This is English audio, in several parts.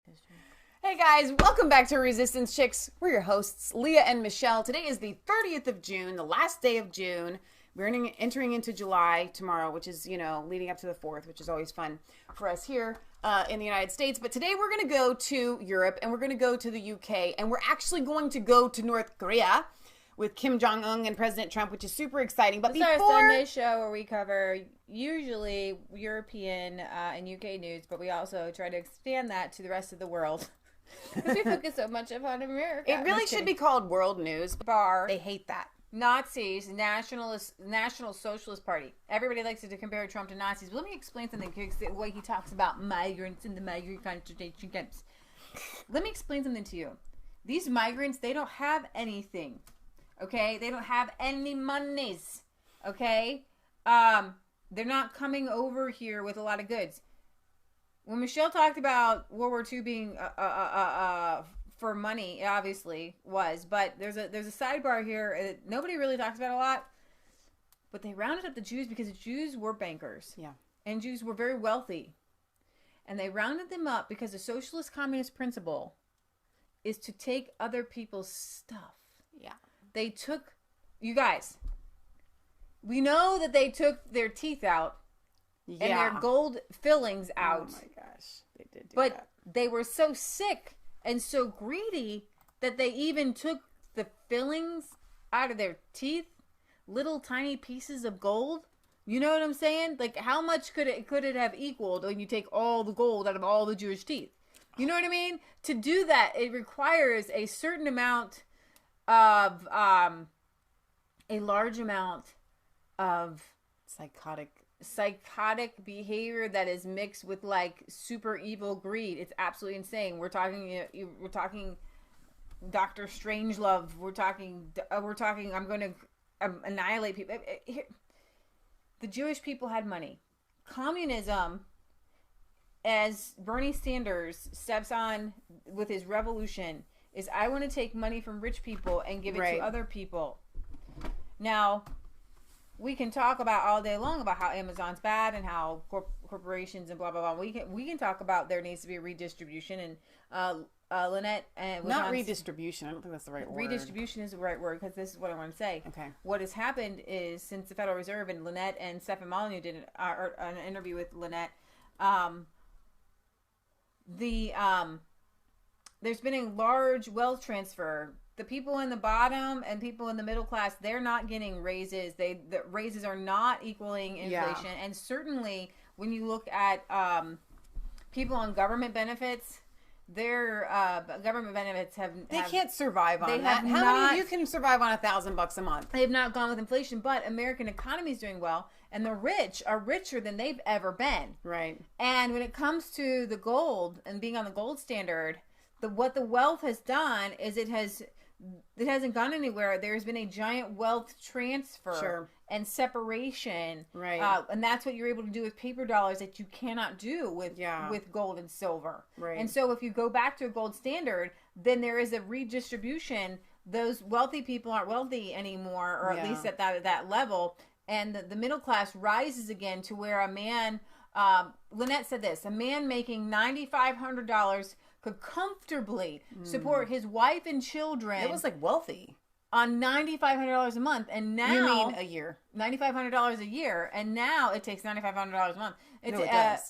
history. Hey guys, welcome back to Resistance Chicks. We're your hosts, Leah and Michelle. Today is the 30th of June, the last day of June. We're entering into July tomorrow, which is, leading up to the 4th, which is always fun for us here in the United States. But today we're going to go to Europe and we're going to go to the UK and we're actually going to go to North Korea with Kim Jong-un and President Trump, which is super exciting. But This is our Sunday show where we cover usually European and UK news, but we also try to expand that to the rest of the world. Because we focus so much upon America. It really should be called World News. Bar. They hate that. Nazis, National Socialist Party. Everybody likes to compare Trump to Nazis. But let me explain something. The way he talks about migrants in the migrant concentration camps. Let me explain something to you. These migrants, they don't have anything. Okay? They don't have any monies. Okay? They're not coming over here with a lot of goods. When Michelle talked about World War II being for money, it obviously was, but there's a sidebar here that nobody really talks about a lot. But they rounded up the Jews because the Jews were bankers. Yeah. And Jews were very wealthy. And they rounded them up because the socialist communist principle is to take other people's stuff. Yeah. They took, you guys, we know that they took their teeth out. Yeah. And their gold fillings out. Oh my gosh, they did do but that. They were so sick and so greedy that they even took the fillings out of their teeth, little tiny pieces of gold. You know what I'm saying? Like, how much could it have equaled when you take all the gold out of all the Jewish teeth? You know what I mean? To do that, it requires a certain amount of a large amount of psychotic behavior that is mixed with like super evil greed. It's absolutely insane. We're talking Dr. Strangelove. We're talking I'm going to annihilate people. The Jewish people had money. Communism, as Bernie Sanders steps on with his revolution, is I want to take money from rich people and give it to other people. Now, we can talk about all day long about how Amazon's bad and how corporations and blah blah blah. We can talk about there needs to be a redistribution and Lynette and not redistribution. I don't think that's the right word. Redistribution is the right word because this is what I want to say. Okay. What has happened is since the Federal Reserve and Lynette and Stephen Molyneux did an interview with Lynette, there's been a large wealth transfer. The people in the bottom and people in the middle class, they're not getting raises. The raises are not equaling inflation. Yeah. And certainly when you look at people on government benefits, their government benefits they can't survive on that. How many of you can survive on $1,000 a month? They have not gone with inflation, but American economy is doing well, and the rich are richer than they've ever been. Right. And when it comes to the gold and being on the gold standard, what the wealth has done is it hasn't gone anywhere. There's been a giant wealth transfer and separation. Right. And that's what you're able to do with paper dollars that you cannot do with gold and silver. Right. And so if you go back to a gold standard, then there is a redistribution. Those wealthy people aren't wealthy anymore, or at least at that level. And the middle class rises again to where a man, Lynette said this, a man making $9,500 could comfortably support his wife and children. It was like wealthy. On $9,500 a month. And now... You mean a year. $9,500 a year. And now it takes $9,500 a month. No, it does.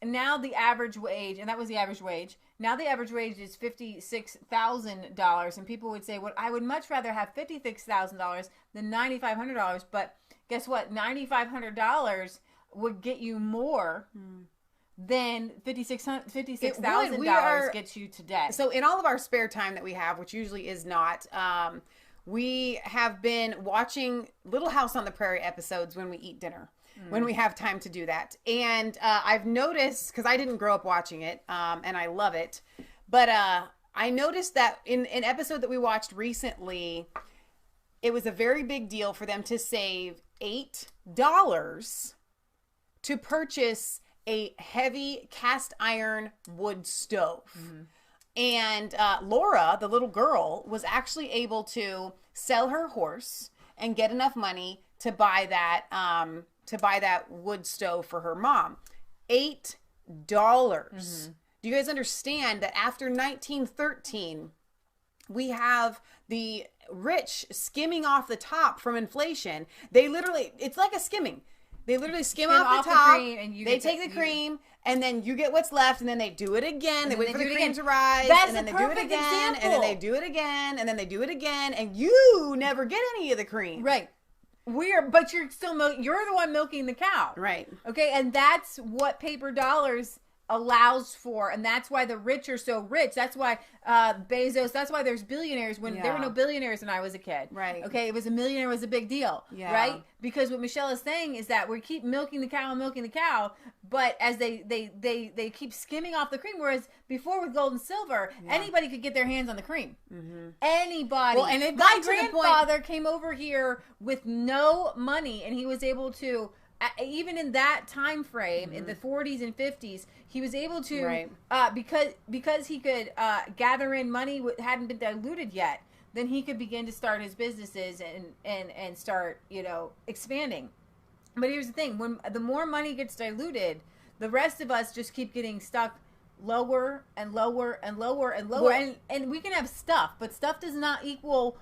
Now the average wage, and that was the average wage. Now the average wage is $56,000. And people would say, well, I would much rather have $56,000 than $9,500. But guess what? $9,500 would get you more... Then $56,000 gets you today. So in all of our spare time that we have, which usually is not, we have been watching Little House on the Prairie episodes when we eat dinner, when we have time to do that. And I've noticed, because I didn't grow up watching it, and I love it, but I noticed that in an episode that we watched recently, it was a very big deal for them to save $8 to purchase a heavy cast iron wood stove. And Laura, the little girl, was actually able to sell her horse and get enough money to buy that wood stove for her mom. $8. Do Do you guys understand that after 1913, we have the rich skimming off the top from inflation? They literally, it's like a skimming. They literally skim off the top. Cream and they take the cream, and then you get what's left, and then they do it again. They wait for the cream to rise, That's and then they the do it perfect again, example. and then they do it again, and then they do it again, and you never get any of the cream. Right. But you're still you're the one milking the cow. Right. Okay, and that's what paper dollars allows for, and that's why the rich are so rich. That's why Bezos, that's why there's billionaires when there were no billionaires when I was a kid. Right. Okay, it was a millionaire was a big deal. Yeah. Right? Because what Michelle is saying is that we keep milking the cow, but as they keep skimming off the cream, whereas before with gold and silver, anybody could get their hands on the cream. Mm-hmm. Anybody. Well, and it my grandfather came over here with no money, and he was able to, even in that time frame, in the 40s and 50s, he was able to, because he could gather in money hadn't been diluted yet, then he could begin to start his businesses and start, expanding. But here's the thing, when the more money gets diluted, the rest of us just keep getting stuck lower and lower and lower and lower. Well, and we can have stuff, but stuff does not equal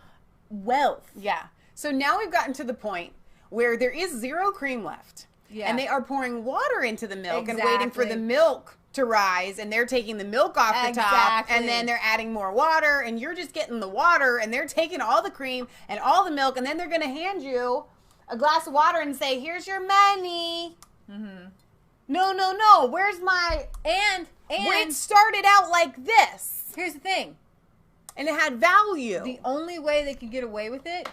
wealth. Yeah. So now we've gotten to the point where there is zero cream left. Yeah. And they are pouring water into the milk and waiting for the milk to rise, and they're taking the milk off the top, and then they're adding more water, and you're just getting the water, and they're taking all the cream and all the milk, and then they're going to hand you a glass of water and say, here's your money. Mm-hmm. No. Where's my... And it started out like this. Here's the thing. And it had value. The only way they can get away with it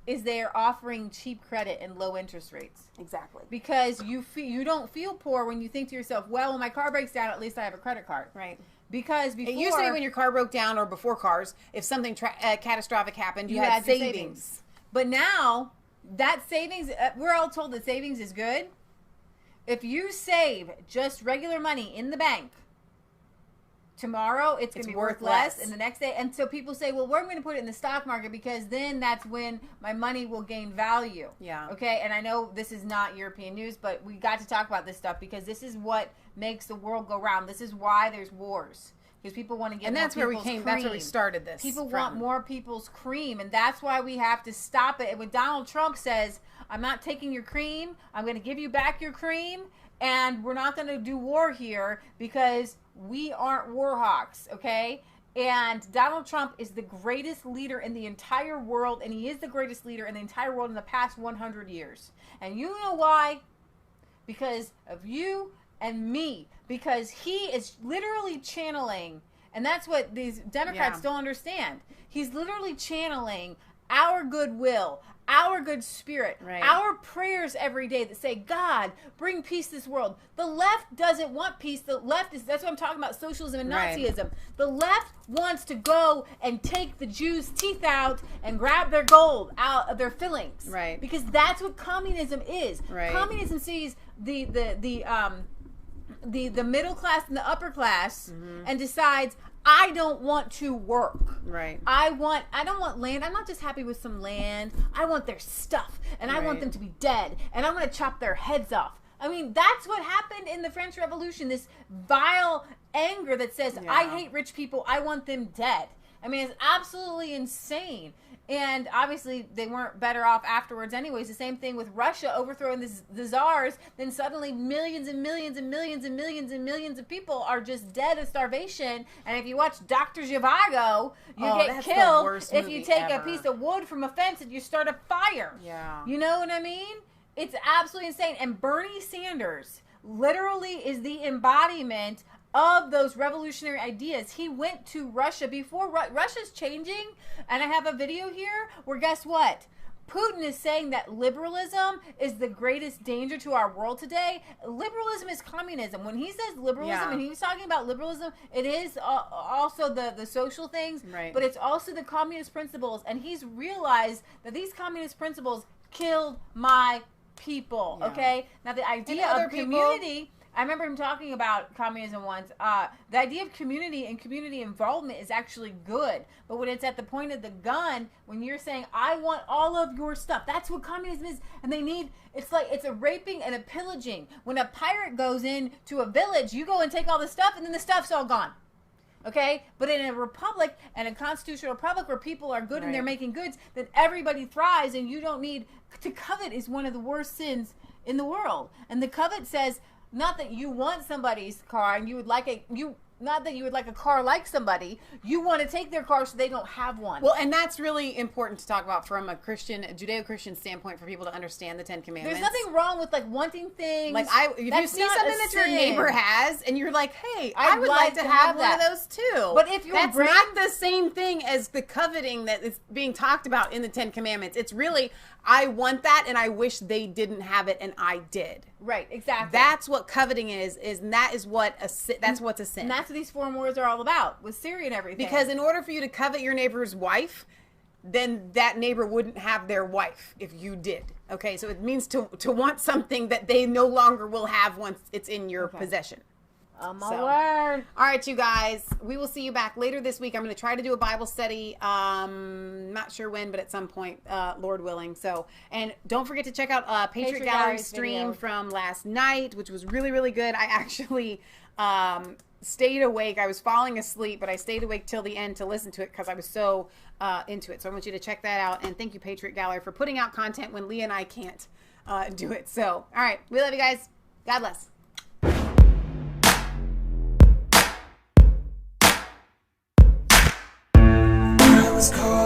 is they are offering cheap credit and low interest rates. Exactly. Because you don't feel poor when you think to yourself, well, when my car breaks down, at least I have a credit card. Right. Because before... It used to be when your car broke down, or before cars, if something catastrophic happened, you had savings. But now, that savings, we're all told that savings is good. If you save just regular money in the bank, tomorrow it's going to be worth less, and the next day. And so people say, well, we're going to put it in the stock market because then that's when my money will gain value. Yeah. Okay. And I know this is not European news, but we got to talk about this stuff because this is what makes the world go round. This is why there's wars. Because people want to get more people's cream. That's where we started this. People want more people's cream, and that's why we have to stop it. And when Donald Trump says, I'm not taking your cream, I'm going to give you back your cream, and we're not going to do war here because we aren't war hawks, okay? And Donald Trump is the greatest leader in the entire world, and he is the greatest leader in the entire world in the past 100 years. And you know why? Because of you and me. Because he is literally channeling, and that's what these Democrats don't understand. He's literally channeling our goodwill, our good spirit, our prayers every day that say, God, bring peace to this world. The left doesn't want peace. The left is, that's what I'm talking about, socialism and Nazism. The left wants to go and take the Jews' teeth out and grab their gold out of their fillings. Right. Because that's what communism is. Right. Communism sees the middle class and the upper class and decides, I don't want to work. Right. I don't want land. I'm not just happy with some land. I want their stuff. And I want them to be dead. And I'm going to chop their heads off. I mean, that's what happened in the French Revolution. This vile anger that says, I hate rich people. I want them dead. I mean, it's absolutely insane. And obviously, they weren't better off afterwards anyways. The same thing with Russia overthrowing the czars. Then suddenly millions and millions and millions and millions and millions of people are just dead of starvation. And if you watch Dr. Zhivago, you get killed if you take a piece of wood from a fence and you start a fire. Yeah. You know what I mean? It's absolutely insane. And Bernie Sanders literally is the embodiment of those revolutionary ideas. He went to Russia before Russia's changing, and I have a video here where guess what? Putin is saying that liberalism is the greatest danger to our world today. Liberalism is communism. When he says liberalism, and he was talking about liberalism, it is also the social things, but it's also the communist principles. And he's realized that these communist principles killed my people. Okay, now the idea of community. I remember him talking about communism once. The idea of community and community involvement is actually good. But when it's at the point of the gun, when you're saying, I want all of your stuff, that's what communism is. And they need, it's like, it's a raping and a pillaging. When a pirate goes into a village, you go and take all the stuff, and then the stuff's all gone. Okay? But in a republic, and a constitutional republic where people are good and they're making goods, then everybody thrives, and you don't need, to covet is one of the worst sins in the world. And the covet says, not that you want somebody's car and you would like not that you would like a car like somebody. You want to take their car so they don't have one. Well, and that's really important to talk about from a Judeo-Christian standpoint for people to understand the Ten Commandments. There's nothing wrong with like wanting things. Like if you see something that your neighbor has and you're like, hey, I would like to have one of those too. But if that's not the same thing as the coveting that is being talked about in the Ten Commandments. It's really, I want that and I wish they didn't have it and I did. Right, exactly. That's what coveting is and that is what that's what's a sin. And that's what these 4 words are all about with Syria and everything. Because in order for you to covet your neighbor's wife, then that neighbor wouldn't have their wife if you did. Okay, so it means to want something that they no longer will have once it's in your possession. Oh my word. All right, you guys. We will see you back later this week. I'm going to try to do a Bible study. Not sure when, but at some point, Lord willing. So, and don't forget to check out Patriot Gallery's stream from last night, which was really, really good. I actually stayed awake. I was falling asleep, but I stayed awake till the end to listen to it because I was so into it. So I want you to check that out. And thank you, Patriot Gallery, for putting out content when Leah and I can't do it. So, all right. We love you guys. God bless. Was called